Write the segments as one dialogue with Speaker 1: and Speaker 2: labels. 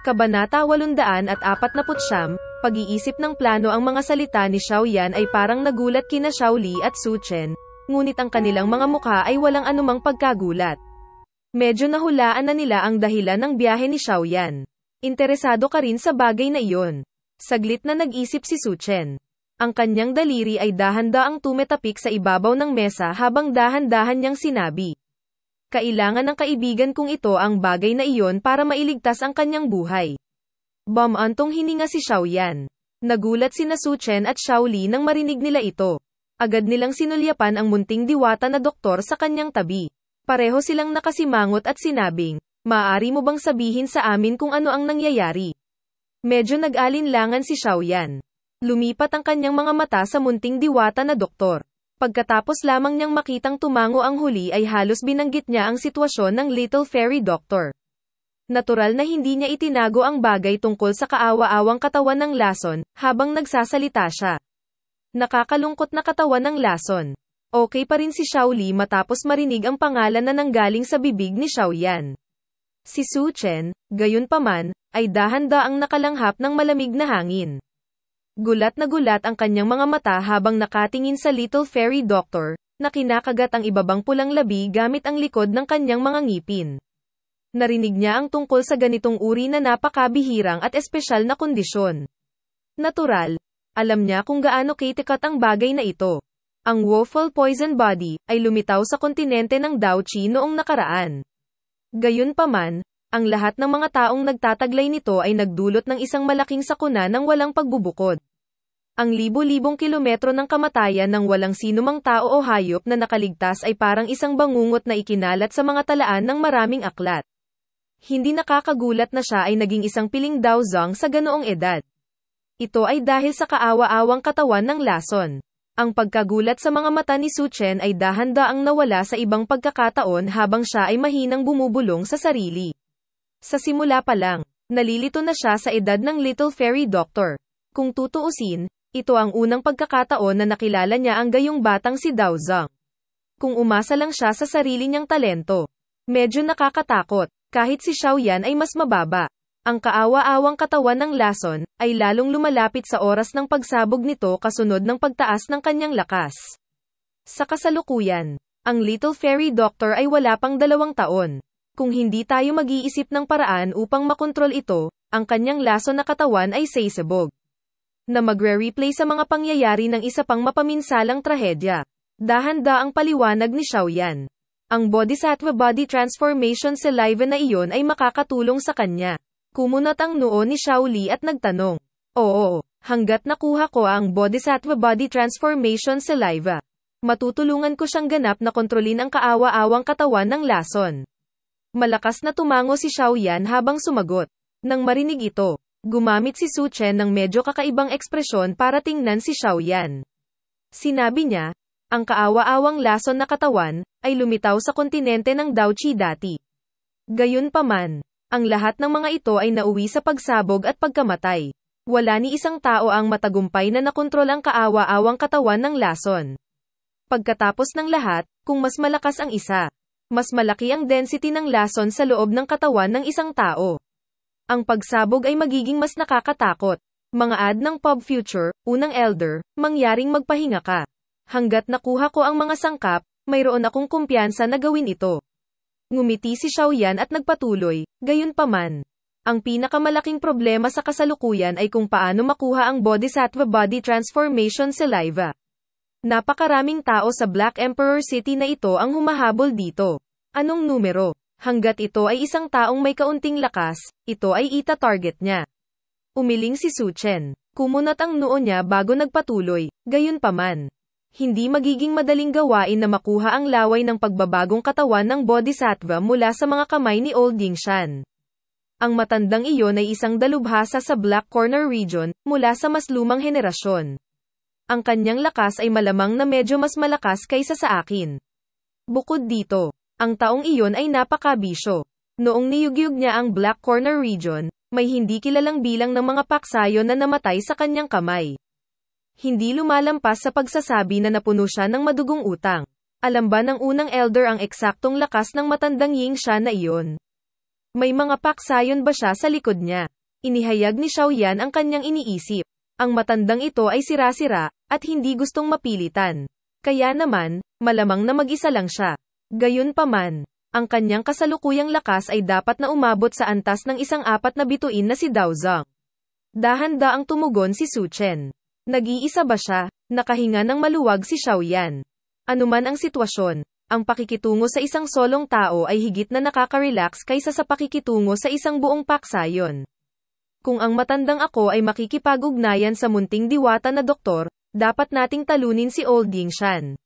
Speaker 1: Kabanata 849, Pag-iisip ng plano. Ang mga salita ni Xiaoyan ay parang nagulat kina Xiaoli at Su Chen, ngunit ang kanilang mga mukha ay walang anumang pagkagulat. Medyo nahulaan na nila ang dahilan ng biyahe ni Xiaoyan. Interesado ka rin sa bagay na iyon. Saglit na nag-isip si Su Chen. Ang kanyang daliri ay dahan-daang tumetapik sa ibabaw ng mesa habang dahan-dahan niyang sinabi. Kailangan ng kaibigan kong ito ang bagay na iyon para mailigtas ang kanyang buhay. Bumantong hininga si Xiaoyan. Nagulat sina Su Chen at Xiaoli nang marinig nila ito. Agad nilang sinulyapan ang munting diwata na doktor sa kanyang tabi. Pareho silang nakasimangot at sinabing, maaari mo bang sabihin sa amin kung ano ang nangyayari? Medyo nag-alinlangan si Xiaoyan. Lumipat ang kanyang mga mata sa munting diwata na doktor. Pagkatapos lamang niyang makitang tumango ang huli ay halos binanggit niya ang sitwasyon ng Little Fairy Doctor. Natural na hindi niya itinago ang bagay tungkol sa kaawa-awang katawan ng lason, habang nagsasalita siya. Nakakalungkot na katawan ng lason. Okay pa rin si Xiaoli matapos marinig ang pangalan na nanggaling sa bibig ni Xiaoyan. Si Su Chen, gayunpaman, ay dahan-daang nakalanghap ng malamig na hangin. Gulat na gulat ang kanyang mga mata habang nakatingin sa Little Fairy Doctor, na kinakagat ang ibabang pulang labi gamit ang likod ng kanyang mga ngipin. Narinig niya ang tungkol sa ganitong uri na napakabihirang at espesyal na kondisyon. Natural, alam niya kung gaano katikat ang bagay na ito. Ang Woeful Poison Body ay lumitaw sa kontinente ng Daochi noong nakaraan. Gayunpaman, ang lahat ng mga taong nagtataglay nito ay nagdulot ng isang malaking sakuna ng walang pagbubukod. Ang libo-libong kilometro ng kamatayan ng walang sinumang tao o hayop na nakaligtas ay parang isang bangungot na ikinalat sa mga talaan ng maraming aklat. Hindi nakakagulat na siya ay naging isang piling daozang sa ganoong edad. Ito ay dahil sa kaawa-awang katawan ng lason. Ang pagkagulat sa mga mata ni Su Chen ay dahan-daang nawala sa ibang pagkakataon habang siya ay mahinang bumubulong sa sarili. Sa simula pa lang, nalilito na siya sa edad ng Little Fairy Doctor. Kung tutuusin, ito ang unang pagkakataon na nakilala niya ang gayong batang si Daozang. Kung umasa lang siya sa sarili niyang talento. Medyo nakakatakot, kahit si Xiaoyan ay mas mababa. Ang kaawa-awang katawan ng lason, ay lalong lumalapit sa oras ng pagsabog nito kasunod ng pagtaas ng kanyang lakas. Sa kasalukuyan, ang Little Fairy Doctor ay wala pang 2 taon. Kung hindi tayo mag-iisip ng paraan upang makontrol ito, ang kanyang lason na katawan ay sasabog. Na magre-replay sa mga pangyayari ng isa pang mapaminsalang trahedya. Dahan-daang paliwanag ni Xiaoyan. Ang Bodhisattva Body Transformation Saliva na iyon ay makakatulong sa kanya. Kumunat ang noo ni Xiaoli at nagtanong. Oo, hanggat nakuha ko ang Bodhisattva Body Transformation Saliva, matutulungan ko siyang ganap na kontrolin ang kaawa-awang katawan ng lason. Malakas na tumango si Xiaoyan habang sumagot. Nang marinig ito, gumamit si Su Chen ng medyo kakaibang ekspresyon para tingnan si Xiaoyan. Sinabi niya, ang kaawa-awang lason na katawan, ay lumitaw sa kontinente ng Daochi dati. Gayunpaman, ang lahat ng mga ito ay nauwi sa pagsabog at pagkamatay. Wala ni isang tao ang matagumpay na nakontrol ang kaawa-awang katawan ng lason. Pagkatapos ng lahat, kung mas malakas ang isa, mas malaki ang density ng lason sa loob ng katawan ng isang tao. Ang pagsabog ay magiging mas nakakatakot. Mga ad ng Pub Future, unang elder, mangyaring magpahinga ka. Hanggat nakuha ko ang mga sangkap, mayroon akong kumpiyansa na gawin ito. Ngumiti si Xiaoyan at nagpatuloy, gayunpaman. Ang pinakamalaking problema sa kasalukuyan ay kung paano makuha ang Bodhisattva Body Transformation Saliva. Napakaraming tao sa Black Emperor City na ito ang humahabol dito. Anong numero? Hanggat ito ay isang taong may kaunting lakas, ito ay ita-target niya. Umiling si Su Chen. Kumunat ang noo niya bago nagpatuloy, gayunpaman. Hindi magiging madaling gawain na makuha ang laway ng pagbabagong katawan ng Bodhisattva mula sa mga kamay ni Old Yingshan. Ang matandang iyon ay isang dalubhasa sa Black Corner Region, mula sa mas lumang henerasyon. Ang kanyang lakas ay malamang na medyo mas malakas kaysa sa akin. Bukod dito, ang taong iyon ay napakabisyo. Noong niyugyug niya ang Black Corner Region, may hindi kilalang bilang ng mga paksayo na namatay sa kanyang kamay. Hindi lumalampas sa pagsasabi na napuno siya ng madugong utang. Alam ba ng unang elder ang eksaktong lakas ng matandang Yingshan na iyon? May mga paksayon ba siya sa likod niya? Inihayag ni Xiaoyan ang kanyang iniisip. Ang matandang ito ay sira-sira, at hindi gustong mapilitan. Kaya naman, malamang na mag-isa lang siya. Gayunpaman, ang kanyang kasalukuyang lakas ay dapat na umabot sa antas ng isang apat na bituin na si Dao Zhang. Dahan-daang tumugon si Su Chen. Nag-iisa ba siya? Nakahinga ng maluwag si Xiaoyan. Anuman ang sitwasyon, ang pakikitungo sa isang solong tao ay higit na nakaka-relax kaysa sa pakikitungo sa isang buong paksayon. Kung ang matandang ako ay makikipag-ugnayan sa munting diwata na doktor, dapat nating talunin si Old Yingshan.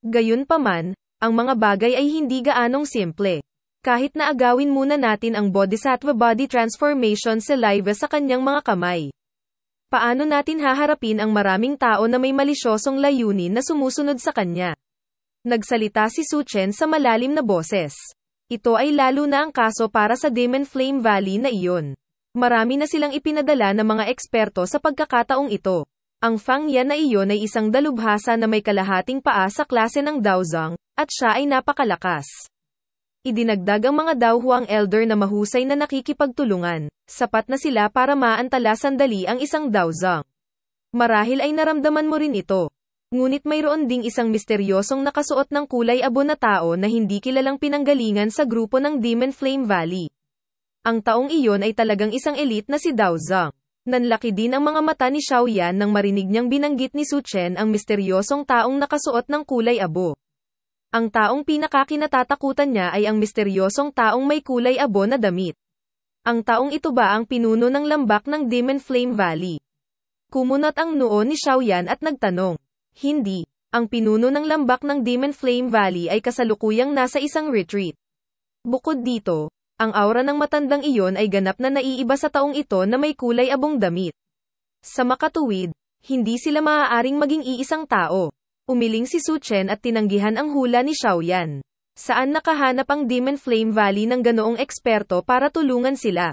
Speaker 1: Gayunpaman, ang mga bagay ay hindi gaanong simple. Kahit na agawin muna natin ang Bodhisattva Body Transformation Saliva sa kanyang mga kamay. Paano natin haharapin ang maraming tao na may malisyosong layunin na sumusunod sa kanya? Nagsalita si Su Chen sa malalim na boses. Ito ay lalo na ang kaso para sa Demon Flame Valley na iyon. Marami na silang ipinadala ng mga eksperto sa pagkakataong ito. Ang Fang Yan na iyon ay isang dalubhasa na may kalahating paa sa klase ng Dao Zhang, at siya ay napakalakas. Idinagdag ang mga Dao Huang Elder na mahusay na nakikipagtulungan, sapat na sila para maantala sandali ang isang Dao Zhang. Marahil ay naramdaman mo rin ito. Ngunit mayroon ding isang misteryosong nakasuot ng kulay abo na tao na hindi kilalang pinanggalingan sa grupo ng Demon Flame Valley. Ang taong iyon ay talagang isang elite na si Dao Zhang. Nanlaki din ang mga mata ni Xiaoyan nang marinig niyang binanggit ni Su Chen ang misteryosong taong nakasuot ng kulay abo. Ang taong pinakakinatatakutan niya ay ang misteryosong taong may kulay abo na damit. Ang taong ito ba ang pinuno ng lambak ng Demon Flame Valley? Kumunat ang noo ni Xiaoyan at nagtanong. Hindi. Ang pinuno ng lambak ng Demon Flame Valley ay kasalukuyang nasa isang retreat. Bukod dito, ang aura ng matandang iyon ay ganap na naiiba sa taong ito na may kulay abong damit. Sa makatuwid, hindi sila maaaring maging iisang tao. Umiling si Su Chen at tinanggihan ang hula ni Xiaoyan. Saan nakahanap ang Demon Flame Valley ng ganoong eksperto para tulungan sila?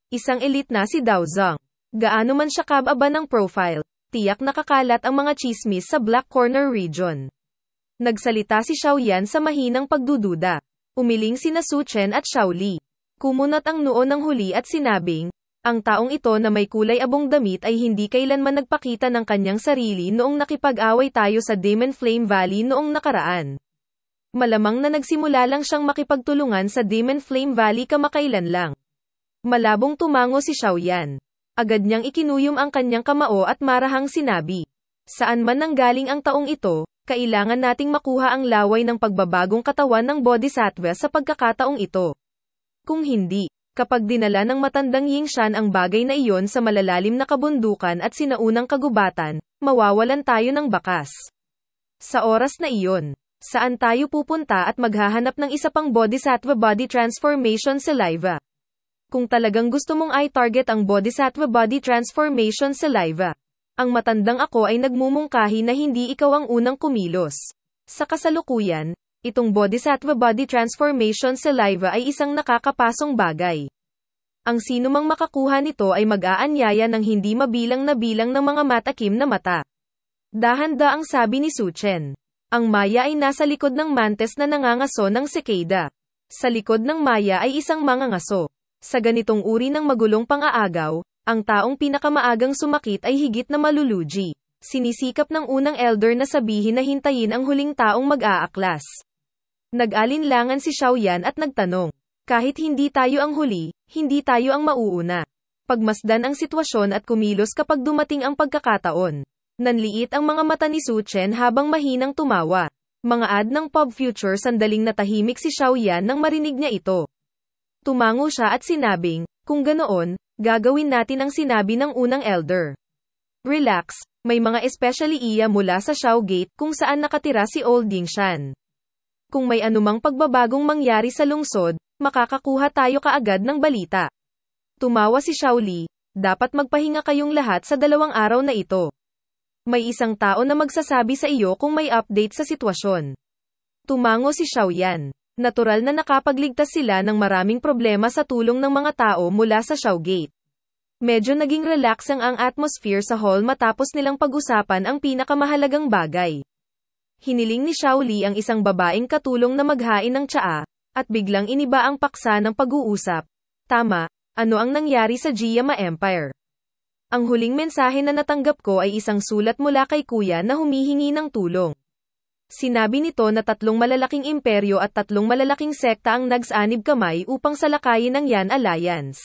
Speaker 1: Isang elite na si Dao Zhang. Gaano man siya kababa ng profile, tiyak nakakalat ang mga chismis sa Black Corner region. Nagsalita si Xiaoyan sa mahinang pagdududa. Umiling sina Su Chen at Xiao Li. Kumunat ang noo ng huli at sinabing, ang taong ito na may kulay abong damit ay hindi kailanman nagpakita ng kanyang sarili noong nakipag-away tayo sa Demon Flame Valley noong nakaraan. Malamang na nagsimula lang siyang makipagtulungan sa Demon Flame Valley kamakailan lang. Malabong tumango si Xiaoyan. Agad niyang ikinuyom ang kanyang kamao at marahang sinabi. Saan man nanggaling ang taong ito, kailangan nating makuha ang laway ng pagbabagong katawan ng Bodhisattva sa pagkakataong ito. Kung hindi, kapag dinala ng matandang Yingshan ang bagay na iyon sa malalalim na kabundukan at sinaunang kagubatan, mawawalan tayo ng bakas. Sa oras na iyon, saan tayo pupunta at maghahanap ng isa pang Bodhisattva Body Transformation Saliva? Kung talagang gusto mong i-target ang Bodhisattva Body Transformation Saliva, ang matandang ako ay nagmumungkahi na hindi ikaw ang unang kumilos. Sa kasalukuyan, itong Bodhisattva Body Transformation Saliva ay isang nakakapasong bagay. Ang sinumang makakuha nito ay mag-aanyaya ng hindi mabilang na bilang ng mga matakim na mata. Dahan-daang sabi ni Su Chen. Ang Maya ay nasa likod ng mantis na nangangaso ng cicada. Sa likod ng Maya ay isang mangangaso. Sa ganitong uri ng magulong pang-aagaw, ang taong pinakamaagang sumakit ay higit na malulugi. Sinisikap ng unang elder na sabihin na hintayin ang huling taong mag-aaklas. Nag-alinlangan si Xiaoyan at nagtanong. Kahit hindi tayo ang huli, hindi tayo ang mauuna. Pagmasdan ang sitwasyon at kumilos kapag dumating ang pagkakataon. Nanliit ang mga mata ni Su Chen habang mahinang tumawa. Mga ad ng Pop Future sandaling natahimik si Xiaoyan nang marinig niya ito. Tumango siya at sinabing, kung ganoon, gagawin natin ang sinabi ng unang elder. Relax, may mga especially iya mula sa Xiao Gate kung saan nakatira si Old Yingshan. Kung may anumang pagbabagong mangyari sa lungsod, makakakuha tayo kaagad ng balita. Tumawa si Xiao Li, dapat magpahinga kayong lahat sa 2 araw na ito. May isang tao na magsasabi sa iyo kung may update sa sitwasyon. Tumango si Xiaoyan. Natural na nakapagligtas sila ng maraming problema sa tulong ng mga tao mula sa Xiao Gate. Medyo naging relaxing ang atmosphere sa hall matapos nilang pag-usapan ang pinakamahalagang bagay. Hiniling ni Xiao Li ang isang babaeng katulong na maghain ng tsaa, At biglang iniba ang paksa ng pag-uusap. Tama, ano ang nangyari sa Giyama Empire? Ang huling mensahe na natanggap ko ay isang sulat mula kay kuya na humihingi ng tulong. Sinabi nito na 3 malalaking imperyo at 3 malalaking sekta ang nagsanib kamay upang salakayin ang Yan Alliance.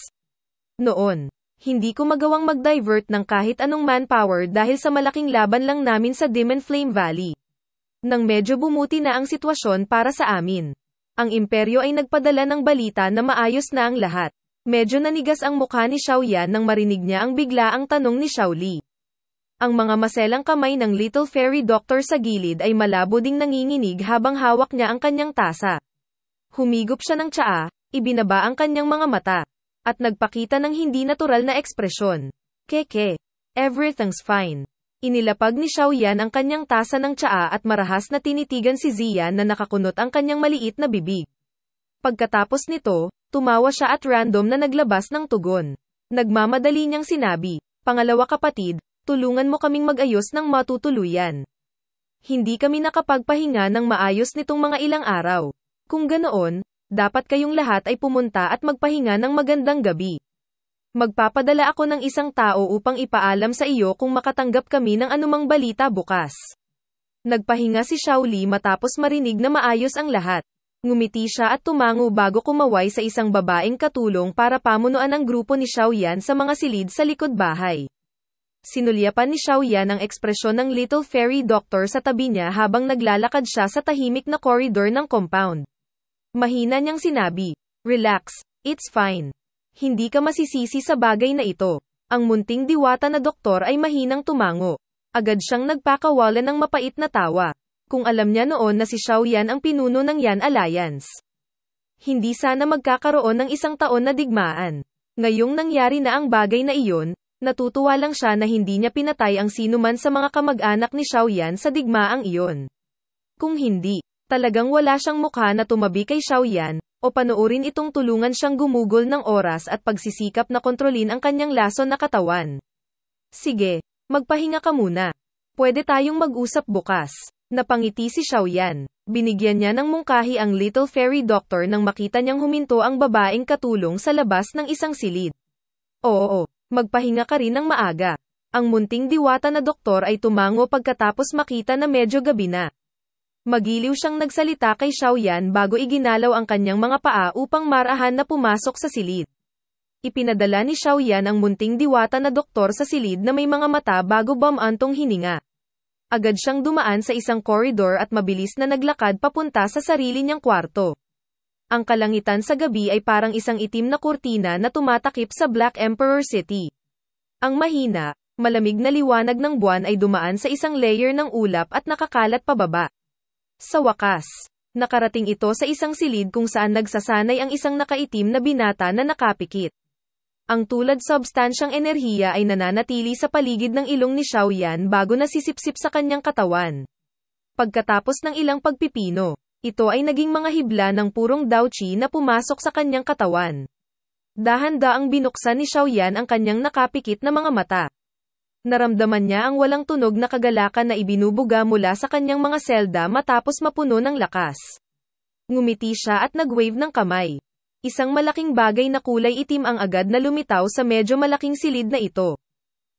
Speaker 1: Noon, hindi ko magawang mag-divert ng kahit anong manpower dahil sa malaking laban lang namin sa Demon Flame Valley. Nang medyo bumuti na ang sitwasyon para sa amin, ang imperyo ay nagpadala ng balita na maayos na ang lahat. Medyo nanigas ang mukha ni Xiao Yan nang marinig niya ang biglaang tanong ni Xiao Li. Ang mga maselang kamay ng Little Fairy Doctor sa gilid ay malabo ding nanginginig habang hawak niya ang kanyang tasa. Humigop siya ng tsaa, ibinaba ang kanyang mga mata, at nagpakita ng hindi natural na ekspresyon. Keke, everything's fine. Inilapag ni Xiao Yan ang kanyang tasa ng tsaa at marahas na tinitigan si Ziyan na nakakunot ang kanyang maliit na bibig. Pagkatapos nito, tumawa siya at random na naglabas ng tugon. Nagmamadali niyang sinabi, "Pangalawa kapatid, tulungan mo kaming mag-ayos ng matutuluyan. Hindi kami nakapagpahinga ng maayos nitong mga ilang araw. Kung ganoon, dapat kayong lahat ay pumunta at magpahinga ng magandang gabi. Magpapadala ako ng isang tao upang ipaalam sa iyo kung makatanggap kami ng anumang balita bukas." Nagpahinga si Xiao Li matapos marinig na maayos ang lahat. Ngumiti siya at tumango bago kumaway sa isang babaeng katulong para pamunuan ang grupo ni Xiao Yan sa mga silid sa likod bahay. Sinulyapan ni Xiao Yan ang ekspresyon ng Little Fairy Doctor sa tabi niya habang naglalakad siya sa tahimik na koridor ng compound. Mahina niyang sinabi, "Relax, it's fine. Hindi ka masisisi sa bagay na ito." Ang munting diwata na doktor ay mahinang tumango. Agad siyang nagpakawalan ng mapait na tawa. Kung alam niya noon na si Xiao Yan ang pinuno ng Yan Alliance, hindi sana magkakaroon ng 1 taon na digmaan. Ngayong nangyari na ang bagay na iyon, natutuwa lang siya na hindi niya pinatay ang sinuman sa mga kamag-anak ni Xiao Yan sa digmaang iyon. Kung hindi, talagang wala siyang mukha na tumabi kay Xiao Yan, o panoorin itong tulungan siyang gumugol ng oras at pagsisikap na kontrolin ang kanyang lason na katawan. "Sige, magpahinga ka muna. Pwede tayong mag-usap bukas." Napangiti si Xiao Yan. Binigyan niya ng mungkahi ang Little Fairy Doctor nang makita niyang huminto ang babaeng katulong sa labas ng isang silid. "Oo, magpahinga ka rin ng maaga." Ang munting diwata na doktor ay tumango pagkatapos makita na medyo gabi na. Magiliw siyang nagsalita kay Xiao Yan bago iginalaw ang kanyang mga paa upang marahan na pumasok sa silid. Ipinadala ni Xiao Yan ang munting diwata na doktor sa silid na may mga mata bago bumantong hininga. Agad siyang dumaan sa isang koridor at mabilis na naglakad papunta sa sarili niyang kwarto. Ang kalangitan sa gabi ay parang isang itim na kurtina na tumatakip sa Black Emperor City. Ang mahina, malamig na liwanag ng buwan ay dumaan sa isang layer ng ulap at nakakalat pababa. Sa wakas, nakarating ito sa isang silid kung saan nagsasanay ang isang nakaitim na binata na nakapikit. Ang tulad substansyang enerhiya ay nananatili sa paligid ng ilong ni Xiao Yan bago nasisipsip sa kanyang katawan. Pagkatapos ng ilang pagpipino, ito ay naging mga hibla ng purong Dao Qi na pumasok sa kanyang katawan. Dahan-daang binuksan ni Xiao Yan ang kanyang nakapikit na mga mata. Naramdaman niya ang walang tunog na kagalakan na ibinubuga mula sa kanyang mga selda matapos mapuno ng lakas. Ngumiti siya at nag-wave ng kamay. Isang malaking bagay na kulay itim ang agad na lumitaw sa medyo malaking silid na ito.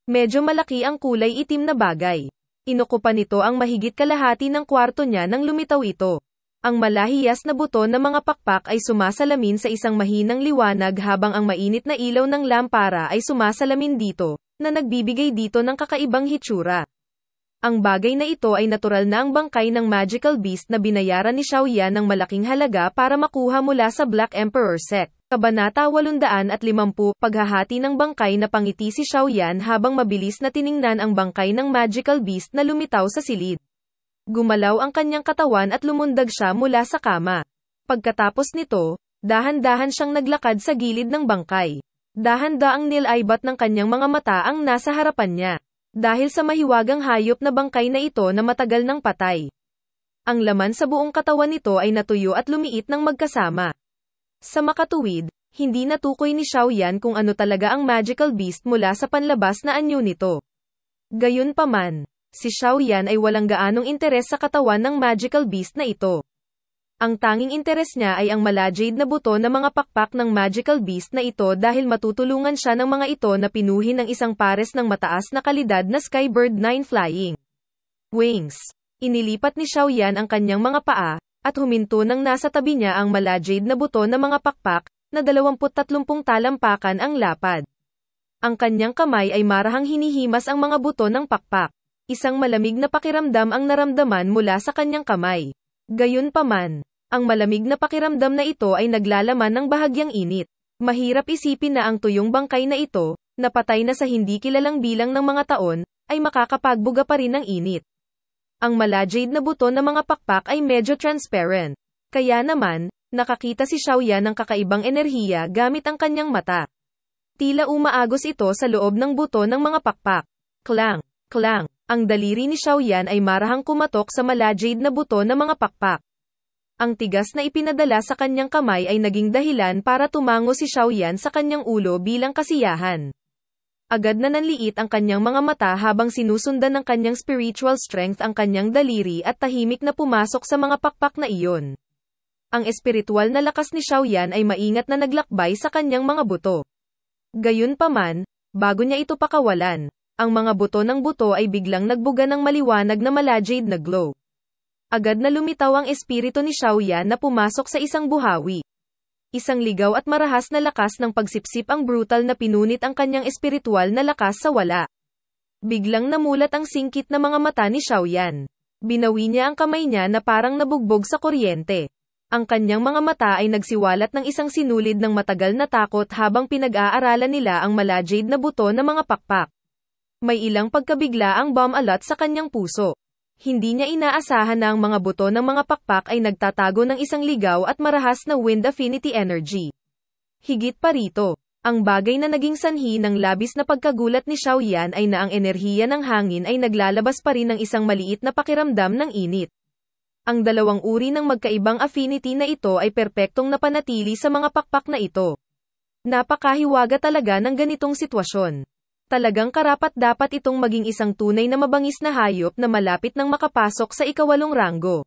Speaker 1: Medyo malaki ang kulay itim na bagay. Inukupan nito ang mahigit kalahati ng kwarto niya nang lumitaw ito. Ang malahiyas na buto ng mga pakpak ay sumasalamin sa isang mahinang liwanag habang ang mainit na ilaw ng lampara ay sumasalamin dito, na nagbibigay dito ng kakaibang hitsura. Ang bagay na ito ay natural na ang bangkay ng magical beast na binayaran ni Xiao Yan ng malaking halaga para makuha mula sa Black Emperor Sect. Kabanata 850, paghahati ng bangkay na pangiti si Xiao Yan habang mabilis na tiningnan ang bangkay ng magical beast na lumitaw sa silid. Gumalaw ang kanyang katawan at lumundag siya mula sa kama. Pagkatapos nito, dahan-dahan siyang naglakad sa gilid ng bangkay. Dahan-daang nilaibat ng kanyang mga mata ang nasa harapan niya. Dahil sa mahiwagang hayop na bangkay na ito na matagal nang patay. Ang laman sa buong katawan nito ay natuyo at lumiit ng magkasama. Sa makatuwid, hindi natukoy ni Xiao Yan kung ano talaga ang magical beast mula sa panlabas na anyo nito. Gayunpaman, si Xiao Yan ay walang gaanong interes sa katawan ng magical beast na ito. Ang tanging interes niya ay ang malajade na buto na mga pakpak ng magical beast na ito dahil matutulungan siya ng mga ito na pinuhin ng isang pares ng mataas na kalidad na Skybird 9 flying wings. Inilipat ni Xiaoyan ang kanyang mga paa, at huminto nang nasa tabi niya ang malajade na buto na mga pakpak, na 20-30 talampakan ang lapad. Ang kanyang kamay ay marahang hinihimas ang mga buto ng pakpak. Isang malamig na pakiramdam ang naramdaman mula sa kanyang kamay. Gayunpaman, ang malamig na pakiramdam na ito ay naglalaman ng bahagyang init. Mahirap isipin na ang tuyong bangkay na ito, napatay na sa hindi kilalang bilang ng mga taon, ay makakapagbuga pa rin ng init. Ang malajade na buto ng mga pakpak ay medyo transparent. Kaya naman, nakakita si Xiaoyan ng kakaibang enerhiya gamit ang kanyang mata. Tila umaagos ito sa loob ng buto ng mga pakpak. Klang, klang. Ang daliri ni Xiaoyan ay marahang kumatok sa malajade na buto ng mga pakpak. Ang tigas na ipinadala sa kanyang kamay ay naging dahilan para tumango si Xiaoyan sa kanyang ulo bilang kasiyahan. Agad na nanliit ang kanyang mga mata habang sinusundan ng kanyang spiritual strength ang kanyang daliri at tahimik na pumasok sa mga pakpak na iyon. Ang espiritual na lakas ni Xiaoyan ay maingat na naglakbay sa kanyang mga buto. Gayunpaman, bago niya ito pakawalan, ang mga buto ng buto ay biglang nagbuga ng maliwanag na malajade na glow. Agad na lumitaw ang espiritu ni Xiaoyan na pumasok sa isang buhawi. Isang ligaw at marahas na lakas ng pagsipsip ang brutal na pinunit ang kanyang espiritual na lakas sa wala. Biglang namulat ang singkit na mga mata ni Xiaoyan. Binawi niya ang kamay niya na parang nabugbog sa kuryente. Ang kanyang mga mata ay nagsiwalat ng isang sinulid ng matagal na takot habang pinag-aaralan nila ang malajade na buto ng mga pakpak. May ilang pagkabigla ang bomb alert sa kanyang puso. Hindi niya inaasahan na ang mga buto ng mga pakpak ay nagtatago ng isang ligaw at marahas na wind affinity energy. Higit pa rito, ang bagay na naging sanhi ng labis na pagkagulat ni Xiaoyan ay na ang enerhiya ng hangin ay naglalabas pa rin ng isang maliit na pakiramdam ng init. Ang dalawang uri ng magkaibang affinity na ito ay perpektong napanatili sa mga pakpak na ito. Napakahiwaga talaga ng ganitong sitwasyon. Talagang karapat-dapat itong maging isang tunay na mabangis na hayop na malapit nang makapasok sa ikawalong ranggo.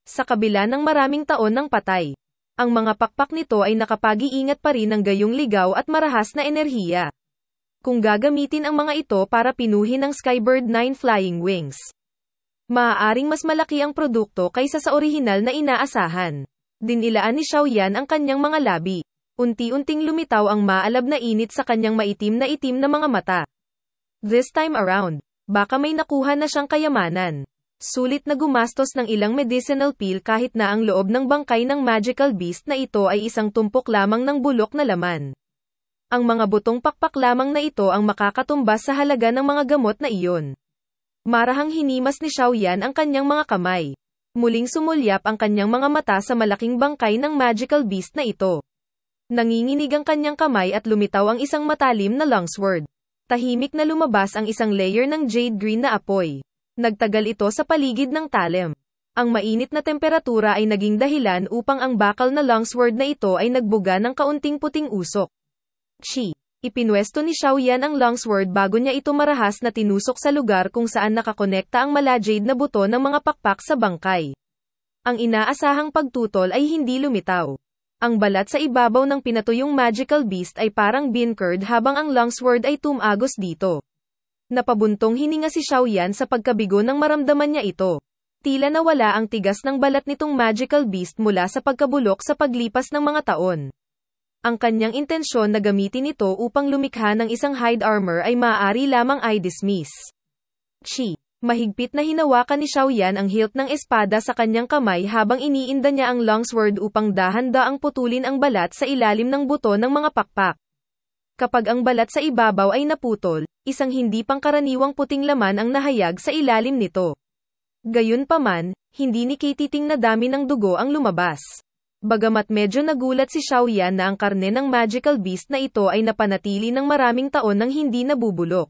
Speaker 1: Sa kabila ng maraming taon ng patay, ang mga pakpak nito ay nakapag-iingat pa rin ng gayong ligaw at marahas na enerhiya. Kung gagamitin ang mga ito para pinuhin ang Skybird 9 flying wings, maaaring mas malaki ang produkto kaysa sa orihinal na inaasahan. Dinilaan ni Xiaoyan ang kanyang mga labi. Unti-unting lumitaw ang maalab na init sa kanyang maitim na mga mata. This time around, baka may nakuha na siyang kayamanan. Sulit na gumastos ng ilang medicinal pill kahit na ang loob ng bangkay ng magical beast na ito ay isang tumpok lamang ng bulok na laman. Ang mga butong pakpak lamang na ito ang makakatumbas sa halaga ng mga gamot na iyon. Marahang hinimas ni Xiaoyan ang kanyang mga kamay. Muling sumulyap ang kanyang mga mata sa malaking bangkay ng magical beast na ito. Nanginginig ang kanyang kamay at lumitaw ang isang matalim na longsword. Tahimik na lumabas ang isang layer ng jade green na apoy. Nagtagal ito sa paligid ng talem. Ang mainit na temperatura ay naging dahilan upang ang bakal na longsword na ito ay nagbuga ng kaunting puting usok. Ipinwesto ni Xiaoyan ang longsword bago niya ito marahas na tinusok sa lugar kung saan nakakonekta ang malajade na buto ng mga pakpak sa bangkay. Ang inaasahang pagtutol ay hindi lumitaw. Ang balat sa ibabaw ng pinatuyong magical beast ay parang bean-curd habang ang longsword ay tumagos dito. Napabuntong hininga si Xiaoyan sa pagkabigo nang maramdaman niya ito. Tila nawala ang tigas ng balat nitong magical beast mula sa pagkabulok sa paglipas ng mga taon. Ang kanyang intensyon na gamitin ito upang lumikha ng isang hide armor ay maaari lamang ay dismiss. Mahigpit na hinawakan ni Xiaoyan ang hilt ng espada sa kanyang kamay habang iniinda niya ang longsword upang dahan-daang putulin ang balat sa ilalim ng buto ng mga pakpak. Kapag ang balat sa ibabaw ay naputol, isang hindi pangkaraniwang puting laman ang nahayag sa ilalim nito. Gayunpaman, hindi nikititing na dami ng dugo ang lumabas. Bagamat medyo nagulat si Xiaoyan na ang karne ng magical beast na ito ay napanatili ng maraming taon nang hindi nabubulok.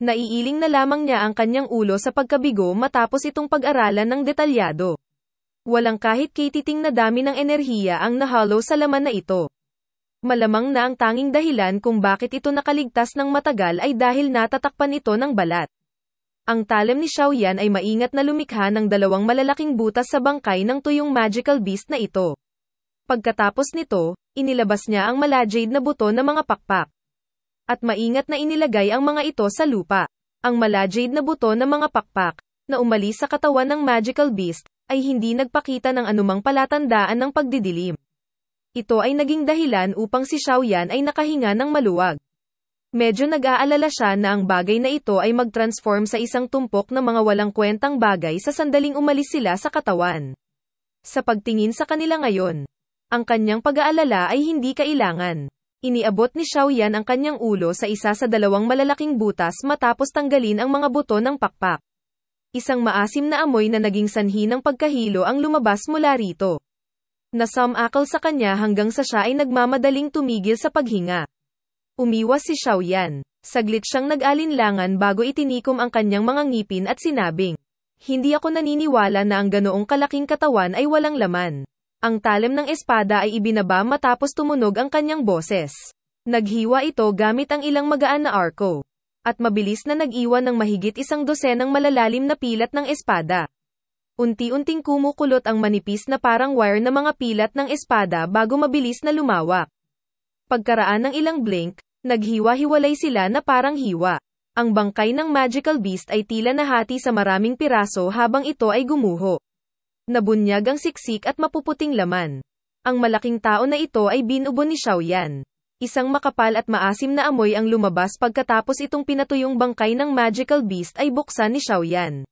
Speaker 1: Naiiling na lamang niya ang kanyang ulo sa pagkabigo matapos itong pag-aralan ng detalyado. Walang kahit kititing na dami ng enerhiya ang nahalo sa laman na ito. Malamang na ang tanging dahilan kung bakit ito nakaligtas ng matagal ay dahil natatakpan ito ng balat. Ang talem ni Xiaoyan ay maingat na lumikha ng dalawang malalaking butas sa bangkay ng tuyong magical beast na ito. Pagkatapos nito, inilabas niya ang malajade na buto na mga pakpak. At maingat na inilagay ang mga ito sa lupa. Ang malajade na buto na mga pakpak, na umalis sa katawan ng magical beast, ay hindi nagpakita ng anumang palatandaan ng pagdidilim. Ito ay naging dahilan upang si Xiaoyan ay nakahinga ng maluwag. Medyo nag-aalala siya na ang bagay na ito ay mag-transform sa isang tumpok ng mga walang kwentang bagay sa sandaling umalis sila sa katawan. Sa pagtingin sa kanila ngayon, ang kanyang pag-aalala ay hindi kailangan. Iniabot ni Xiaoyan ang kanyang ulo sa isa sa dalawang malalaking butas matapos tanggalin ang mga buto ng pakpak. Isang maasim na amoy na naging sanhi ng pagkahilo ang lumabas mula rito. Nasumakal sa kanya hanggang sa siya ay nagmamadaling tumigil sa paghinga. Umiwas si Xiaoyan. Saglit siyang nag-alinlangan bago itinikom ang kanyang mga ngipin at sinabing, "Hindi ako naniniwala na ang ganoong kalaking katawan ay walang laman." Ang talem ng espada ay ibinaba matapos tumunog ang kanyang boses. Naghiwa ito gamit ang ilang magaan na arko. At mabilis na nag-iwan ng mahigit 100 malalalim na pilat ng espada. Unti-unting kumukulot ang manipis na parang wire na mga pilat ng espada bago mabilis na lumawak. Pagkaraan ng ilang blink, naghiwa-hiwalay sila na parang hiwa. Ang bangkay ng magical beast ay tila nahati sa maraming piraso habang ito ay gumuho. Nabunyag ang siksik at mapuputing laman. Ang malaking tao na ito ay binubo ni Xiaoyan. Isang makapal at maasim na amoy ang lumabas pagkatapos itong pinatuyong bangkay ng magical beast ay buksan ni Xiaoyan.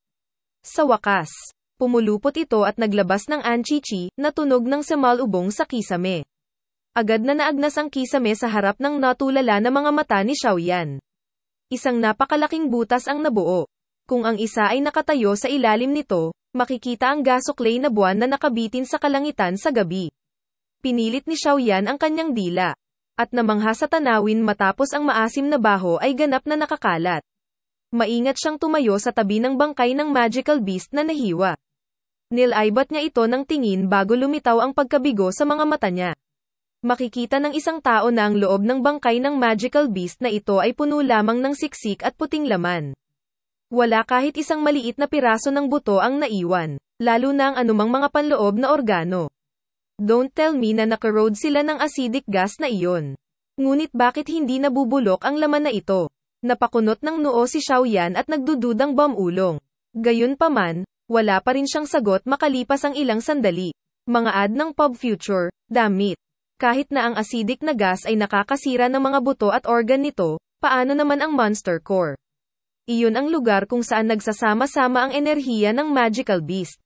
Speaker 1: Sa wakas, pumulupot ito at naglabas ng anchichi na tunog ng samalubong sa kisame. Agad na naagnas ang kisame sa harap ng natulala na mga mata ni Xiaoyan. Isang napakalaking butas ang nabuo. Kung ang isa ay nakatayo sa ilalim nito, makikita ang gasuklay na buwan na nakabitin sa kalangitan sa gabi. Pinilit ni Xiaoyan ang kanyang dila. At namangha sa tanawin matapos ang maasim na baho ay ganap na nakakalat. Maingat siyang tumayo sa tabi ng bangkay ng magical beast na nahiwa. Nilaibat niya ito ng tingin bago lumitaw ang pagkabigo sa mga mata niya. Makikita ng isang tao na ang loob ng bangkay ng magical beast na ito ay puno lamang ng siksik at puting laman. Wala kahit isang maliit na piraso ng buto ang naiwan, lalo na ang anumang mga panloob na organo. Don't tell me na nakarode sila ng acidic gas na iyon. Ngunit bakit hindi nabubulok ang laman na ito? Napakunot ng noo si Xiaoyan at nagdududang bumulong. Gayunpaman, wala pa rin siyang sagot makalipas ang ilang sandali. Mga ad ng Pub Future, damit. Kahit na ang acidic na gas ay nakakasira ng mga buto at organ nito, paano naman ang Monster Core? Iyon ang lugar kung saan nagsasama-sama ang enerhiya ng magical beast.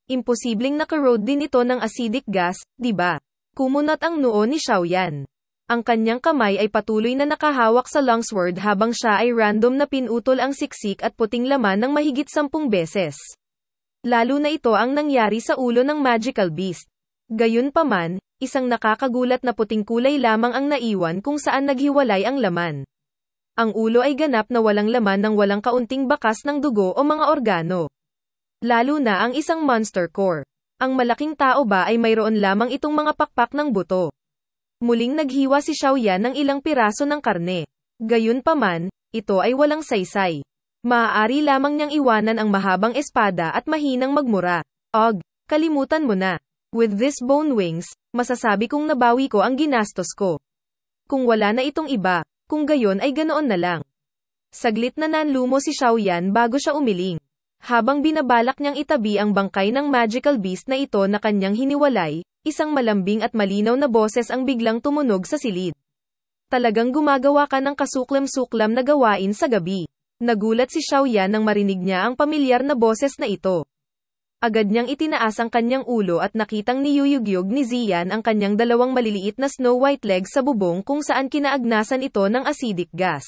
Speaker 1: Imposibleng nakarode din ito ng acidic gas, di ba? Kumunat ang noo ni Xiaoyan. Ang kanyang kamay ay patuloy na nakahawak sa longsword habang siya ay random na pinutol ang siksik at puting laman ng mahigit 10 beses. Lalo na ito ang nangyari sa ulo ng magical beast. Gayunpaman, isang nakakagulat na puting kulay lamang ang naiwan kung saan naghiwalay ang laman. Ang ulo ay ganap na walang laman ng walang kaunting bakas ng dugo o mga organo. Lalo na ang isang monster core. Ang malaking tao ba ay mayroon lamang itong mga pakpak ng buto. Muling naghiwa si Xiaoyan ng ilang piraso ng karne. Gayunpaman, ito ay walang saysay. Maaari lamang niyang iwanan ang mahabang espada at mahinang magmura. Og, kalimutan mo na. With this bone wings, masasabi kong nabawi ko ang ginastos ko. Kung wala na itong iba, kung gayon ay ganoon na lang. Saglit na nanlumo si Xiaoyan bago siya umiling. Habang binabalak niyang itabi ang bangkay ng magical beast na ito na kanyang hiniwalay, isang malambing at malinaw na boses ang biglang tumunog sa silid. Talagang gumagawa ka ng kasuklam-suklam na gawain sa gabi. Nagulat si Xiaoyan nang marinig niya ang pamilyar na boses na ito. Agad niyang itinaas ang kanyang ulo at nakitang niyuyugyog ni Ziyan ang kanyang dalawang maliliit na snow white legs sa bubong kung saan kinaagnasan ito ng acidic gas.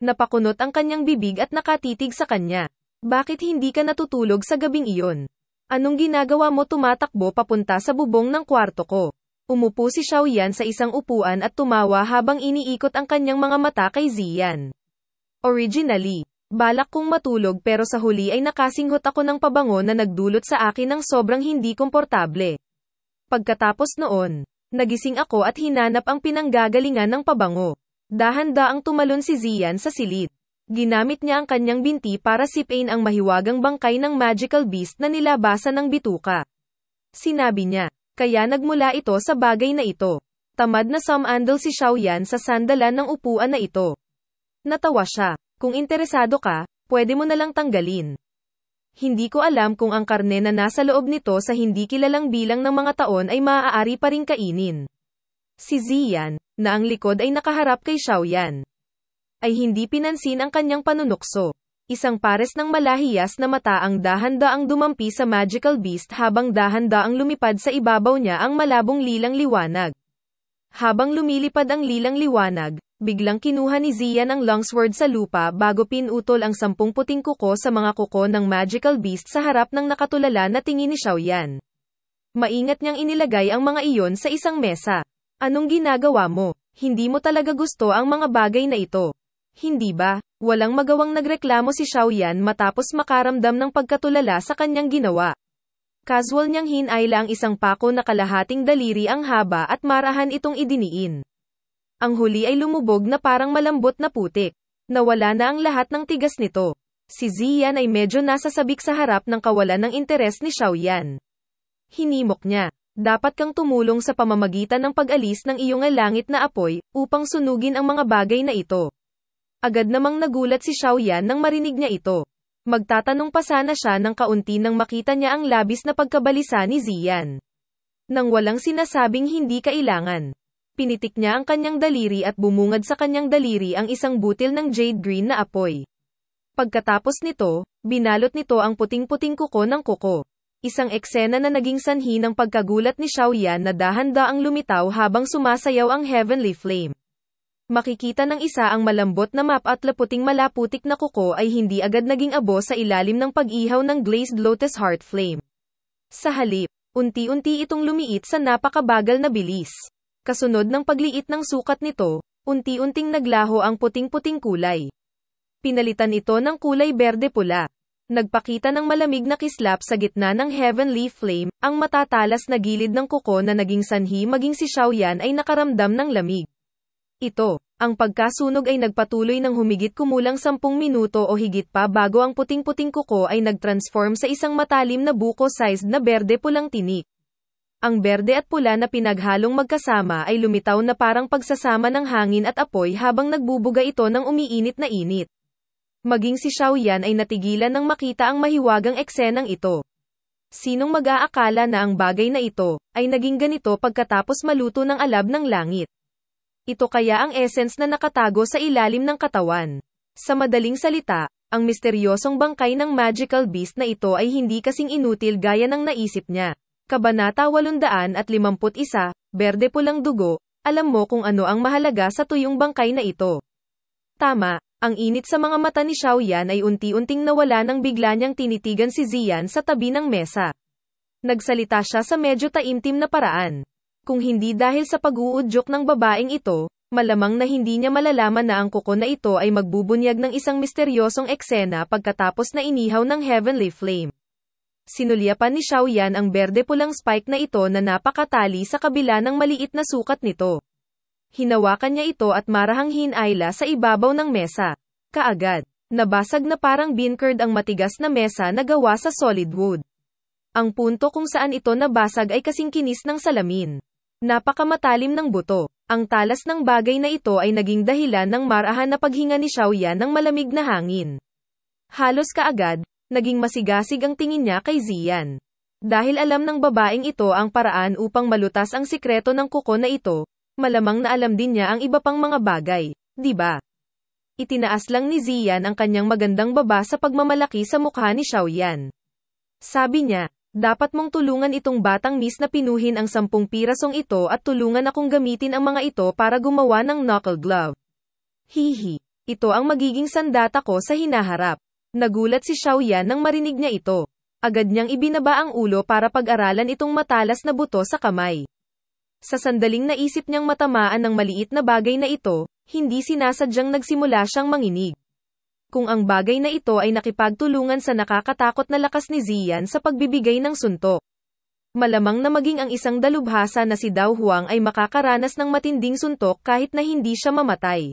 Speaker 1: Napakunot ang kanyang bibig at nakatitig sa kanya. Bakit hindi ka natutulog sa gabing iyon? Anong ginagawa mo tumatakbo papunta sa bubong ng kwarto ko? Umupo si Xiaoyan sa isang upuan at tumawa habang iniikot ang kanyang mga mata kay Ziyan. Originally, balak kong matulog pero sa huli ay nakasinghot ako ng pabango na nagdulot sa akin ng sobrang hindi komportable. Pagkatapos noon, nagising ako at hinanap ang pinanggagalingan ng pabango. Dahan-daang tumalon si Ziyan sa silid. Ginamit niya ang kanyang binti para sipin ang mahiwagang bangkay ng magical beast na nilabasan ng bituka. Sinabi niya, kaya nagmula ito sa bagay na ito. Tamad na sumandal si Xiaoyan sa sandalan ng upuan na ito. Natawa siya. Kung interesado ka, pwede mo na lang tanggalin. Hindi ko alam kung ang karne na nasa loob nito sa hindi kilalang bilang ng mga taon ay maaari pa ring kainin. Si Ziyan, na ang likod ay nakaharap kay Xiaoyan, ay hindi pinansin ang kanyang panunukso. Isang pares ng malahiyas na mata ang dahan-daang dumampi sa magical beast habang dahan-daang lumipad sa ibabaw niya ang malabong lilang liwanag. Habang lumilipad ang lilang liwanag, biglang kinuha ni Ziyan ang longsword sa lupa bago pinutol ang 10 puting kuko sa mga kuko ng magical beast sa harap ng nakatulala na tingin ni Xiaoyan. Maingat niyang inilagay ang mga iyon sa isang mesa. Anong ginagawa mo? Hindi mo talaga gusto ang mga bagay na ito. Hindi ba? Walang magawang nagreklamo si Xiaoyan matapos makaramdam ng pagkatulala sa kanyang ginawa. Casual niyang hinayla ang isang pako na kalahating daliri ang haba at marahan itong idiniin. Ang huli ay lumubog na parang malambot na putik. Nawala na ang lahat ng tigas nito. Si Ziyan ay medyo nasasabik sa harap ng kawalan ng interes ni Xiaoyan. Hinimok niya, dapat kang tumulong sa pamamagitan ng pag-alis ng iyong langit na apoy, upang sunugin ang mga bagay na ito. Agad namang nagulat si Xiaoyan nang marinig niya ito. Magtatanong pa sana siya ng kaunti nang makita niya ang labis na pagkabalisa ni Ziyan. Nang walang sinasabing hindi kailangan, pinitik niya ang kanyang daliri at bumungad sa kanyang daliri ang isang butil ng jade green na apoy. Pagkatapos nito, binalot nito ang puting-puting kuko ng kuko. Isang eksena na naging sanhi ng pagkagulat ni Xiaoyan na dahan-daang lumitaw habang sumasayaw ang heavenly flame. Makikita ng isa ang malambot na map at laputing malaputik na kuko ay hindi agad naging abo sa ilalim ng pag-ihaw ng glazed lotus heart flame. Sa halip, unti-unti itong lumiit sa napakabagal na bilis. Kasunod ng pagliit ng sukat nito, unti-unting naglaho ang puting-puting kulay. Pinalitan ito ng kulay berde-pula. Nagpakita ng malamig na kislap sa gitna ng heavenly flame, ang matatalas na gilid ng kuko na naging sanhi maging si Xiaoyan ay nakaramdam ng lamig. Ito, ang pagkasunog ay nagpatuloy ng humigit kumulang 10 minuto o higit pa bago ang puting-puting kuko ay nagtransform sa isang matalim na buko-sized na berde-pulang tinik. Ang berde at pula na pinaghalong magkasama ay lumitaw na parang pagsasama ng hangin at apoy habang nagbubuga ito ng umiinit na init. Maging si Xiaoyan ay natigilan nang makita ang mahiwagang eksenang ito. Sinong mag-aakala na ang bagay na ito ay naging ganito pagkatapos maluto ng alab ng langit? Ito kaya ang essence na nakatago sa ilalim ng katawan. Sa madaling salita, ang misteryosong bangkay ng magical beast na ito ay hindi kasing inutil gaya ng naisip niya. Kabanata 851, berde-pulang dugo, alam mo kung ano ang mahalaga sa tuyong bangkay na ito. Tama, ang init sa mga mata ni Xiaoyan ay unti-unting nawala nang bigla niyang tinitigan si Ziyan sa tabi ng mesa. Nagsalita siya sa medyo taimtim na paraan. Kung hindi dahil sa pag-uudyok ng babaeng ito, malamang na hindi niya malalaman na ang kuko na ito ay magbubunyag ng isang misteryosong eksena pagkatapos na inihaw ng heavenly flame. Sinulyapan ni Xiaoyan ang berde-pulang spike na ito na napakatali sa kabila ng maliit na sukat nito. Hinawakan niya ito at marahang hinayla sa ibabaw ng mesa. Kaagad, nabasag na parang beancurd ang matigas na mesa na gawa sa solid wood. Ang punto kung saan ito nabasag ay kasing kinis ng salamin. Napakamatalim ng buto. Ang talas ng bagay na ito ay naging dahilan ng marahan na paghinga ni Xiaoyan ng malamig na hangin. Halos kaagad, naging masigasig ang tingin niya kay Ziyan. Dahil alam ng babaeng ito ang paraan upang malutas ang sikreto ng kuko na ito, malamang na alam din niya ang iba pang mga bagay, di ba? Itinaas lang ni Ziyan ang kanyang magandang baba sa pagmamalaki sa mukha ni Xiaoyan. Sabi niya, dapat mong tulungan itong batang miss na pinuhin ang 10 pirasong ito at tulungan akong gamitin ang mga ito para gumawa ng knuckle glove. Hihi, ito ang magiging sandata ko sa hinaharap. Nagulat si Xiaoyan nang marinig niya ito. Agad niyang ibinaba ang ulo para pag-aralan itong matalas na buto sa kamay. Sa sandaling naisip niyang matamaan ng maliit na bagay na ito, hindi sinasadyang nagsimula siyang manginig. Kung ang bagay na ito ay nakipagtulungan sa nakakatakot na lakas ni Ziyan sa pagbibigay ng suntok, malamang na maging ang isang dalubhasa na si Dao Huang ay makakaranas ng matinding suntok kahit na hindi siya mamatay.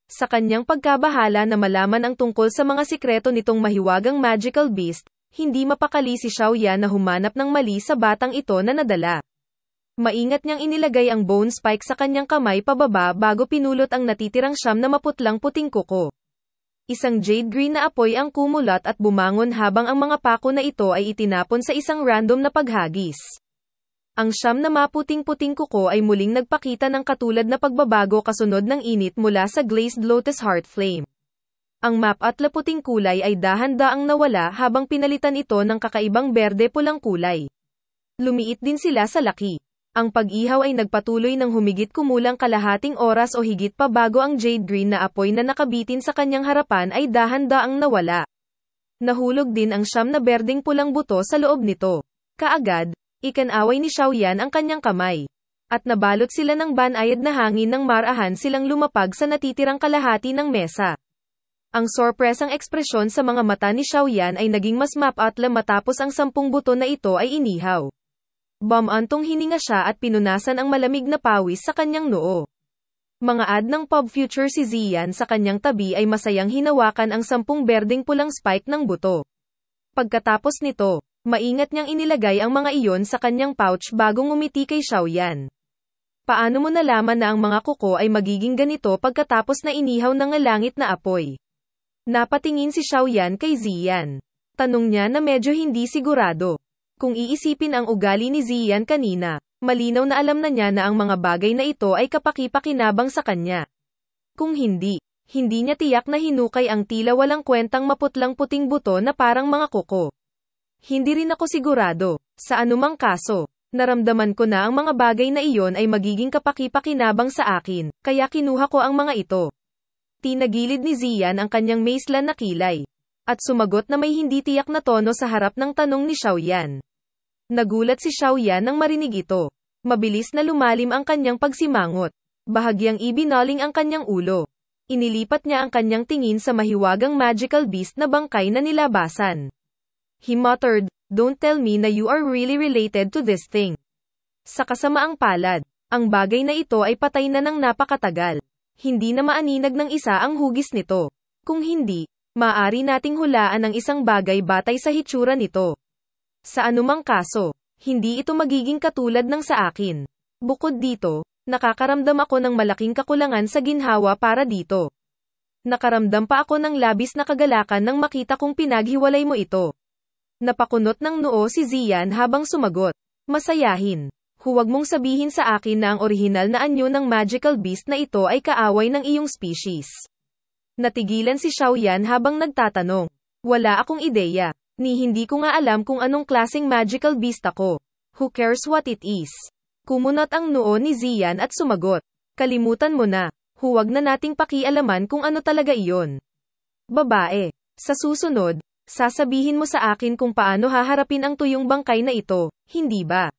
Speaker 1: Sa kanyang pagkabahala na malaman ang tungkol sa mga sikreto nitong mahiwagang magical beast, hindi mapakali si Xiaoyan na humanap ng mali sa batang ito na nadala. Maingat niyang inilagay ang bone spike sa kanyang kamay pababa bago pinulot ang natitirang siyam na maputlang puting kuko. Isang jade green na apoy ang kumulat at bumangon habang ang mga pako na ito ay itinapon sa isang random na paghagis. Ang siyam na maputing-puting kuko ay muling nagpakita ng katulad na pagbabago kasunod ng init mula sa glazed lotus heart flame. Ang map at laputing kulay ay dahan-daang nawala habang pinalitan ito ng kakaibang berde-pulang kulay. Lumiit din sila sa laki. Ang pag-ihaw ay nagpatuloy ng humigit kumulang kalahating oras o higit pa bago ang jade green na apoy na nakabitin sa kanyang harapan ay dahan-daang nawala. Nahulog din ang siyam na berdeng pulang buto sa loob nito. Kaagad, ikanaway ni Xiaoyan ang kanyang kamay. At nabalot sila ng banayad na hangin ng marahan silang lumapag sa natitirang kalahati ng mesa. Ang sorpresang ekspresyon sa mga mata ni Xiaoyan ay naging mas mapatla matapos ang 10 buto na ito ay inihaw. Bumantong hininga siya at pinunasan ang malamig na pawis sa kanyang noo. Mga ad ng pub future si Ziyan sa kanyang tabi ay masayang hinawakan ang 10 berdeng pulang spike ng buto. Pagkatapos nito, maingat niyang inilagay ang mga iyon sa kanyang pouch bago ngumiti kay Xiaoyan. Paano mo nalaman na ang mga kuko ay magiging ganito pagkatapos na inihaw ng langit na apoy? Napatingin si Xiaoyan kay Ziyan. Tanong niya na medyo hindi sigurado. Kung iisipin ang ugali ni Ziyan kanina, malinaw na alam na niya na ang mga bagay na ito ay kapaki-pakinabang sa kanya. Kung hindi niya tiyak na hinukay ang tila walang kwentang maputlang puting buto na parang mga kuko. Hindi rin ako sigurado. Sa anumang kaso, naramdaman ko na ang mga bagay na iyon ay magiging kapaki-pakinabang sa akin, kaya kinuha ko ang mga ito. Tinagilid ni Ziyan ang kanyang maislan na kilay. At sumagot na may hindi tiyak na tono sa harap ng tanong ni Xiaoyan. Nagulat si Xiaoyan nang marinig ito. Mabilis na lumalim ang kanyang pagsimangot. Bahagyang ibinaling ang kanyang ulo. Inilipat niya ang kanyang tingin sa mahiwagang magical beast na bangkay na nilabasan. He muttered, "Don't tell me na you are really related to this thing." Sa kasamaang palad, ang bagay na ito ay patay na ng napakatagal. Hindi na maaninag ng isa ang hugis nito. Kung hindi, maaari nating hulaan ang isang bagay batay sa hitsura nito. Sa anumang kaso, hindi ito magiging katulad ng sa akin. Bukod dito, nakakaramdam ako ng malaking kakulangan sa ginhawa para dito. Nakaramdam pa ako ng labis na kagalakan nang makita kong pinaghiwalay mo ito. Napakunot ng noo si Ziyan habang sumagot. Masayahin. Huwag mong sabihin sa akin na ang orihinal na anyo ng magical beast na ito ay kaaway ng iyong species. Natigilan si Xiaoyan habang nagtatanong. Wala akong ideya. Ni hindi ko nga alam kung anong klaseng magical beast ako. Who cares what it is? Kumunot ang noo ni Ziyan at sumagot. Kalimutan mo na. Huwag na nating pakialaman kung ano talaga iyon. Babae. Sa susunod, sasabihin mo sa akin kung paano haharapin ang tuyong bangkay na ito, hindi ba?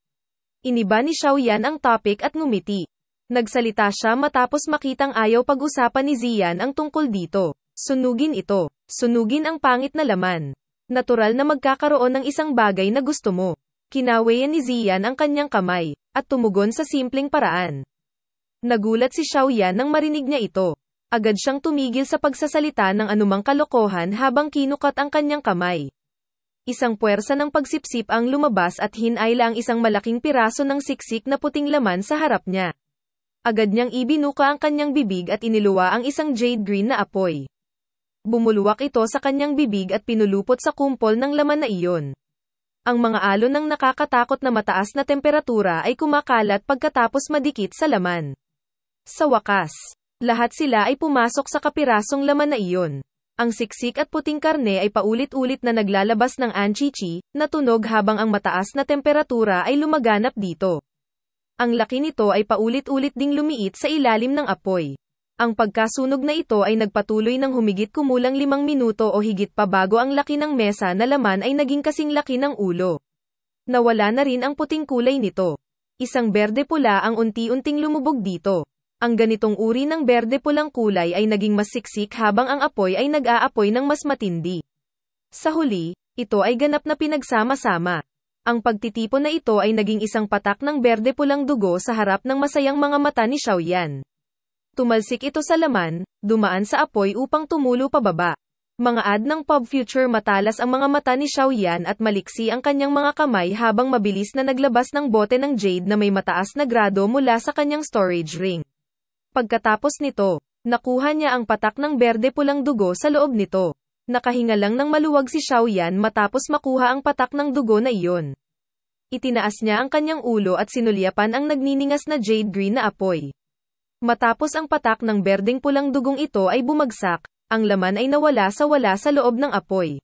Speaker 1: Iniba ni Xiaoyan ang topic at ngumiti. Nagsalita siya matapos makitang ayaw pag-usapan ni Ziyan ang tungkol dito. Sunugin ito. Sunugin ang pangit na laman. Natural na magkakaroon ng isang bagay na gusto mo. Kinawayan ni Ziyan ang kanyang kamay, at tumugon sa simpleng paraan. Nagulat si Xiaoyan nang marinig niya ito. Agad siyang tumigil sa pagsasalita ng anumang kalokohan habang kinukat ang kanyang kamay. Isang puwersa ng pagsipsip ang lumabas at hinayla ang isang malaking piraso ng siksik na puting laman sa harap niya. Agad niyang ibinuka ang kanyang bibig at iniluwa ang isang jade green na apoy. Bumulwak ito sa kanyang bibig at pinulupot sa kumpol ng laman na iyon. Ang mga alon ng nakakatakot na mataas na temperatura ay kumakalat pagkatapos madikit sa laman. Sa wakas, lahat sila ay pumasok sa kapirasong laman na iyon. Ang siksik at puting karne ay paulit-ulit na naglalabas ng anchichi, na tunog habang ang mataas na temperatura ay lumaganap dito. Ang laki nito ay paulit-ulit ding lumiit sa ilalim ng apoy. Ang pagkasunog na ito ay nagpatuloy ng humigit kumulang 5 minuto o higit pa bago ang laki ng mesa na laman ay naging kasing laki ng ulo. Nawala na rin ang puting kulay nito. Isang berde-pula ang unti-unting lumubog dito. Ang ganitong uri ng berde-pulang kulay ay naging mas siksik habang ang apoy ay nag-aapoy ng mas matindi. Sa huli, ito ay ganap na pinagsama-sama. Ang pagtitipon na ito ay naging isang patak ng berde-pulang dugo sa harap ng masayang mga mata ni Xiaoyan. Tumalsik ito sa laman, dumaan sa apoy upang tumulo pababa. Mga ad ng Pop Future matalas ang mga mata ni Xiaoyan at maliksi ang kanyang mga kamay habang mabilis na naglabas ng bote ng jade na may mataas na grado mula sa kanyang storage ring. Pagkatapos nito, nakuha niya ang patak ng berde-pulang dugo sa loob nito. Nakahinga lang ng maluwag si Xiaoyan matapos makuha ang patak ng dugo na iyon. Itinaas niya ang kanyang ulo at sinulyapan ang nagniningas na jade green na apoy. Matapos ang patak ng berdeng-pulang dugong ito ay bumagsak, ang laman ay nawala sa loob ng apoy.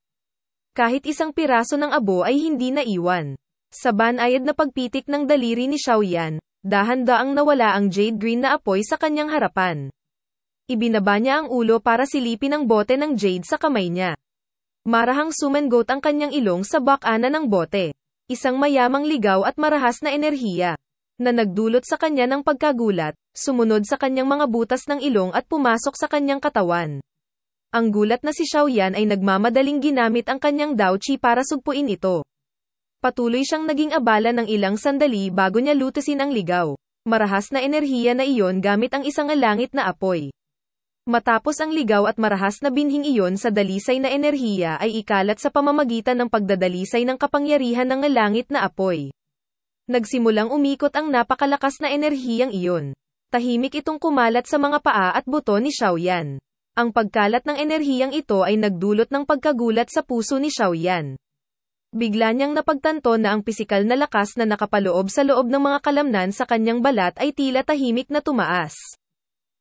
Speaker 1: Kahit isang piraso ng abo ay hindi naiwan. Sa banayad na pagpitik ng daliri ni Xiaoyan, dahan-daang nawala ang jade green na apoy sa kanyang harapan. Ibinaba niya ang ulo para silipin ang bote ng jade sa kamay niya. Marahang sumangot ang kanyang ilong sa bakana ng bote. Isang mayamang ligaw at marahas na enerhiya na nagdulot sa kanya ng pagkagulat, sumunod sa kanyang mga butas ng ilong at pumasok sa kanyang katawan. Ang gulat na si Xiaoyan ay nagmamadaling ginamit ang kanyang Dao Qi para sugpuin ito. Patuloy siyang naging abala ng ilang sandali bago niya lutusin ang ligaw. Marahas na enerhiya na iyon gamit ang isang alangit na apoy. Matapos ang ligaw at marahas na binhing iyon sa dalisay na enerhiya ay ikalat sa pamamagitan ng pagdadalisay ng kapangyarihan ng alangit na apoy. Nagsimulang umikot ang napakalakas na enerhiyang iyon. Tahimik itong kumalat sa mga paa at buto ni Xiaoyan. Ang pagkalat ng enerhiyang ito ay nagdulot ng pagkagulat sa puso ni Xiaoyan. Bigla niyang napagtanto na ang pisikal na lakas na nakapaloob sa loob ng mga kalamnan sa kanyang balat ay tila tahimik na tumaas.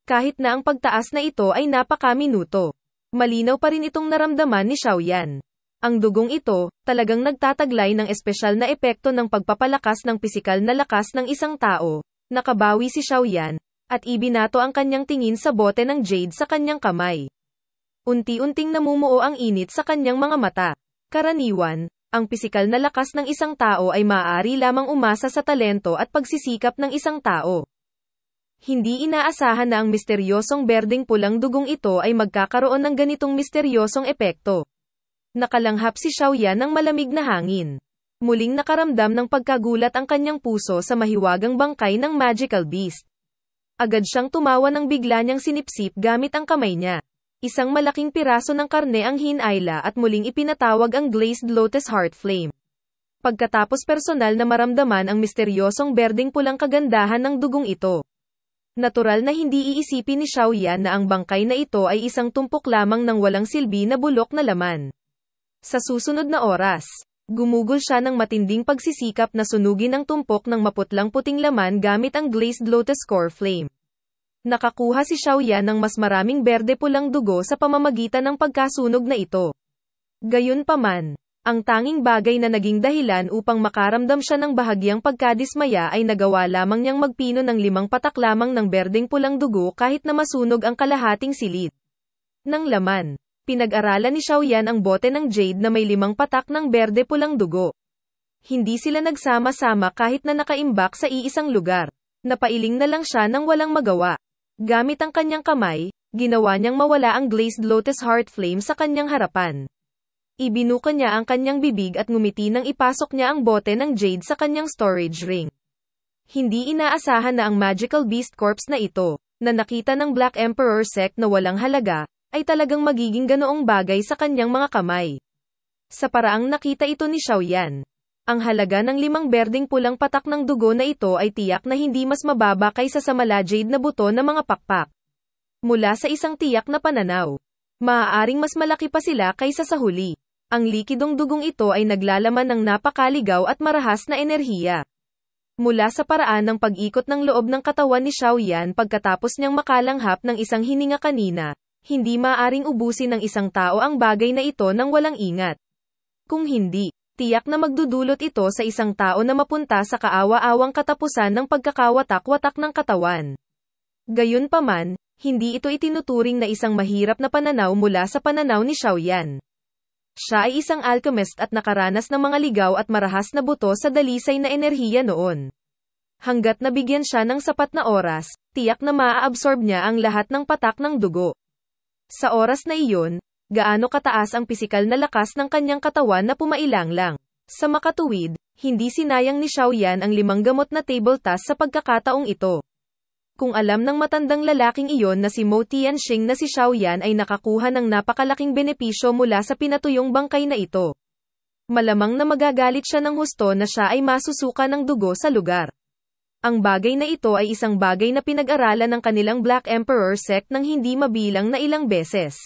Speaker 1: Kahit na ang pagtaas na ito ay napakaminuto. Malinaw pa rin itong naramdaman ni Xiaoyan. Ang dugong ito, talagang nagtataglay ng espesyal na epekto ng pagpapalakas ng pisikal na lakas ng isang tao. Nakabawi si Xiaoyan, at ibinato ang kanyang tingin sa bote ng jade sa kanyang kamay. Unti-unting namumuo ang init sa kanyang mga mata. Karaniwan, ang pisikal na lakas ng isang tao ay maaari lamang umasa sa talento at pagsisikap ng isang tao. Hindi inaasahan na ang misteryosong berdeng-pulang dugong ito ay magkakaroon ng ganitong misteryosong epekto. Nakalanghap si Xiaoyan ng malamig na hangin. Muling nakaramdam ng pagkagulat ang kanyang puso sa mahiwagang bangkay ng magical beast. Agad siyang tumawa ng bigla niyang sinipsip gamit ang kamay niya. Isang malaking piraso ng karne ang hinayla at muling ipinatawag ang glazed lotus heart flame. Pagkatapos personal na maramdaman ang misteryosong berdeng-pulang kagandahan ng dugong ito. Natural na hindi iisipin ni Xiaoyan na ang bangkay na ito ay isang tumpok lamang ng walang silbi na bulok na laman. Sa susunod na oras, gumugol siya ng matinding pagsisikap na sunugin ang tumpok ng maputlang puting laman gamit ang glazed lotus core flame. Nakakuha si Xiaoyan ng mas maraming berde-pulang dugo sa pamamagitan ng pagkasunog na ito. Gayunpaman, ang tanging bagay na naging dahilan upang makaramdam siya ng bahagyang pagkadismaya ay nagawa lamang niyang magpino ng 5 patak lamang ng berdeng-pulang dugo kahit na masunog ang kalahating silid ng laman. Pinag-aralan ni Xiaoyan ang bote ng jade na may 5 patak ng berde-pulang dugo. Hindi sila nagsama-sama kahit na nakaimbak sa iisang lugar. Napailing na lang siya nang walang magawa. Gamit ang kanyang kamay, ginawa niyang mawala ang glazed lotus heart flame sa kanyang harapan. Ibinuka niya ang kanyang bibig at ngumiti nang ipasok niya ang bote ng jade sa kanyang storage ring. Hindi inaasahan na ang magical beast corpse na ito, na nakita ng Black Emperor sect na walang halaga, ay talagang magiging ganoong bagay sa kanyang mga kamay. Sa paraang nakita ito ni Xiaoyan, ang halaga ng 5 berdeng-pulang patak ng dugo na ito ay tiyak na hindi mas mababa kaysa sa mala-jade na buto na mga pakpak. Mula sa isang tiyak na pananaw, maaaring mas malaki pa sila kaysa sa huli. Ang likidong dugong ito ay naglalaman ng napakaligaw at marahas na enerhiya. Mula sa paraan ng pag-ikot ng loob ng katawan ni Xiaoyan pagkatapos niyang makalanghap ng isang hininga kanina, hindi maaring ubusin ng isang tao ang bagay na ito nang walang ingat. Kung hindi, tiyak na magdudulot ito sa isang tao na mapunta sa kaawa-awang katapusan ng pagkakawatak-watak ng katawan. Gayunpaman, hindi ito itinuturing na isang mahirap na pananaw mula sa pananaw ni Xiaoyan. Siya ay isang alchemist at nakaranas ng mga ligaw at marahas na buto sa dalisay na enerhiya noon. Hanggat nabigyan siya ng sapat na oras, tiyak na maa-absorb niya ang lahat ng patak ng dugo. Sa oras na iyon, gaano kataas ang pisikal na lakas ng kanyang katawan na pumailang lang. Sa makatuwid, hindi sinayang ni Xiaoyan ang 5 gamot na table task sa pagkakataong ito. Kung alam ng matandang lalaking iyon na si Mo Tianxing na si Xiaoyan ay nakakuha ng napakalaking benepisyo mula sa pinatuyong bangkay na ito, malamang na magagalit siya ng husto na siya ay masusuka ng dugo sa lugar. Ang bagay na ito ay isang bagay na pinag-aralan ng kanilang Black Emperor sect ng hindi mabilang na ilang beses.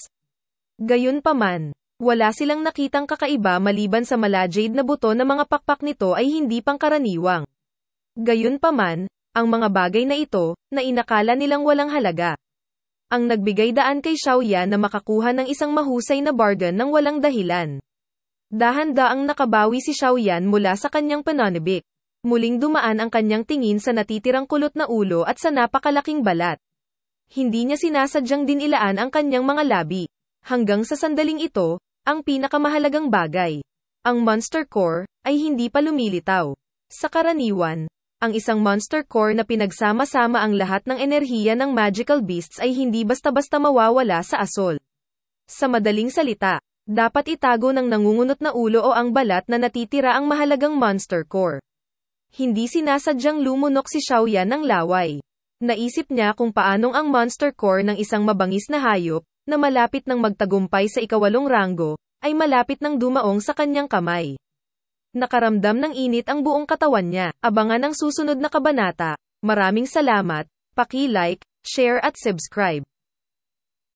Speaker 1: Gayunpaman, wala silang nakitang kakaiba maliban sa malajade na buto na mga pakpak nito ay hindi pangkaraniwang. Gayunpaman, ang mga bagay na ito, na inakala nilang walang halaga, ang nagbigay daan kay Xiaoyan na makakuha ng isang mahusay na bargain ng walang dahilan. Dahan-daang nakabawi si Xiaoyan mula sa kanyang pananabik. Muling dumaan ang kanyang tingin sa natitirang kulot na ulo at sa napakalaking balat. Hindi niya sinasadyang dinilaan ang kanyang mga labi. Hanggang sa sandaling ito, ang pinakamahalagang bagay, ang Monster Core, ay hindi pa lumilitaw. Sa karaniwan, ang isang Monster Core na pinagsama-sama ang lahat ng enerhiya ng magical beasts ay hindi basta-basta mawawala sa asol. Sa madaling salita, dapat itago ng nangungunot na ulo o ang balat na natitira ang mahalagang Monster Core. Hindi sinasadyang lumunok si Xiaoyan ng laway. Naisip niya kung paanong ang Monster Core ng isang mabangis na hayop, na malapit ng magtagumpay sa ika-8 ranggo, ay malapit ng dumaong sa kanyang kamay. Nakaramdam ng init ang buong katawan niya. Abangan ang susunod na kabanata. Maraming salamat, paki-like, share at subscribe.